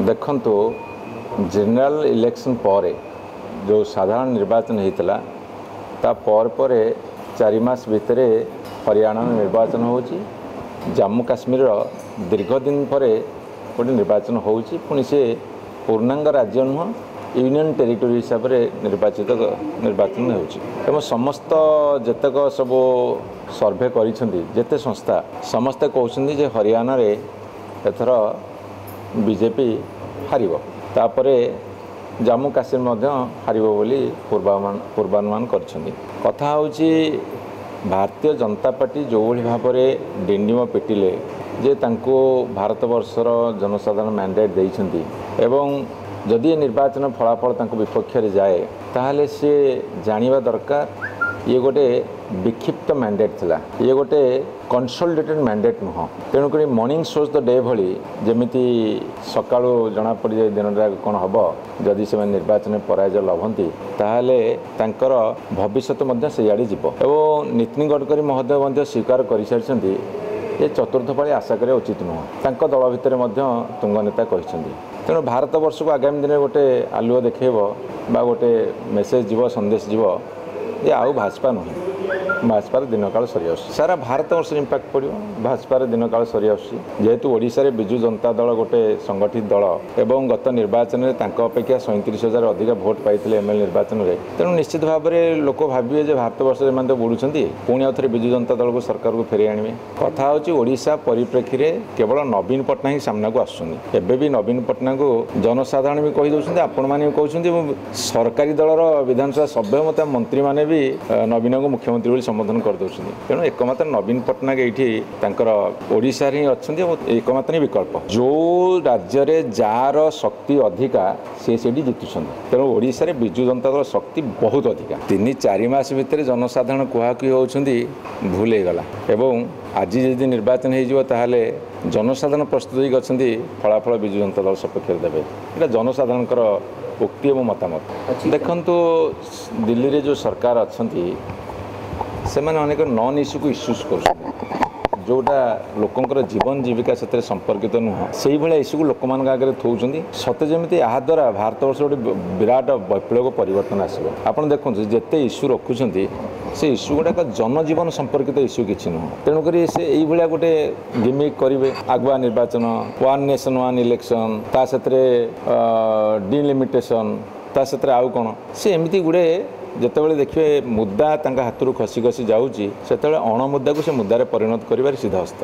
देखंतु general election पर जो साधारण निर्वाचन होता ता पर 4 मास भितर हरियाणा निर्वाचन होची जम्मू काश्मीर दीर्घ दिन पर गोटे निर्वाचन होची पुणी से पूर्णांग राज्य नुह यूनियन टेरिटोरी हिसाब से निर्वाचन होती समस्त जेतक सब सर्वे करते संस्था समस्ते कहते जे हरियाणा रे एथर बीजेपी हारिब तापर जम्मू काश्मीर हारिब बोली पूर्वानुमान करछंदी। कथा होची भारतीय जनता पार्टी जो भाव में डिंडिम पिटिले जे तांको भारत वर्षर जनसाधारण मैंडेट देइछंती एवं जदि ये निर्वाचन फलाफल तांको विपक्ष रे जाए ताहले से जानिबा दरकार ये गोटे विक्षिप्त मैंडेट थिला ये गोटे कंसोलिडेटेड मैंडेट नुह तेणुक मॉर्निंग शोज द डे भली जमीती सकाळु जना पड़ी जाए दिन कौन हम जदि से निर्वाचन पराजय लभंती ताहले तांकर भविष्यत मध्य से आड़े जीव एवं नितिन गडकरी महोदय स्वीकार कर सारी ये चतुर्थ पाली आशा करिया उचित नुह दल भितर तुंग नेता कहते तेणु भारत वर्ष को आगामी दिन गोटे आलुओ देखेब बा गोटे मेसेज जीव संदेश जीव ये आउ भाजपा नुहे भाजपार दिन काल सरी आस सारा भारत वर्ष इंपैक्ट पड़ो भाजपार दिन काल सरी आसतु ओडिशा रे बिजु जनता दल गोटे संगठित दल एवं गत निर्वाचन में अपेक्षा 37,000 अधिक भोट पाई एमएल निर्वाचन में तेणु निश्चित भाव में लोक भावे भारत वर्ष में तो बुड़ुं पुणी आउ थे बिजु जनता दल को सरकार को फेरी आने कथा होशा परिप्रेक्षी में केवल नवीन पट्टनायक सामना को आसुँच एवं भी नवीन पट्टनायक को जनसाधारण भी कहीदे आपण मैंने कहते सरकारी दलर विधानसभा सभ्य मत मंत्री मैंने भी नवीन को मुख्यमंत्री संबोधन करदे तेणु एकमात्र नवीन पट्टनायक ये ओडिशा ही अच्छा एकमात्र ही विकल्प जो राज्य में जार शक्ति अधिका से जितुंट तेणु ओडिशा रे बिजु जनता दल शक्ति बहुत अधिका 3-4 मास भितर जनसाधारण कुहाकुही होती भूल होगला एवं आज जदि निर्वाचन हो जनसाधारण प्रस्तुत होती फलाफल बिजु जनता दल सपक्ष देवे यहाँ जनसाधारण उक्ति और मतामत देखंतु दिल्ली रे जो सरकार अच्छा से मैंने अनेक नॉन इश्यू को इश्यूज कर जोटा लोकंर जीवन जीविका से संपर्कित नुह से भाया इश्यू को लोक मान आगे थोड़ी सते जमी यहाँ द्वारा भारत वर्ष गोटे विराट वैप्लव परिवर्तन आसो आप देखो जिते इश्यू रखुंट से इश्यू गुड़ाक जनजीवन संपर्कित इश्यू किसी नुह तेणुक से यही गोटे गिमिक करेंगे आगुआ निर्वाचन वन नेशन वन इलेक्शन ता डिलिमिटेशन ता आउ कौन से एमती गुड़े जितेबाला देखिए मुद्दा हाथ खसी खसी जाऊँगी से अण मुद्दा को से मुद्दा परिणत कर सीधा हस्त।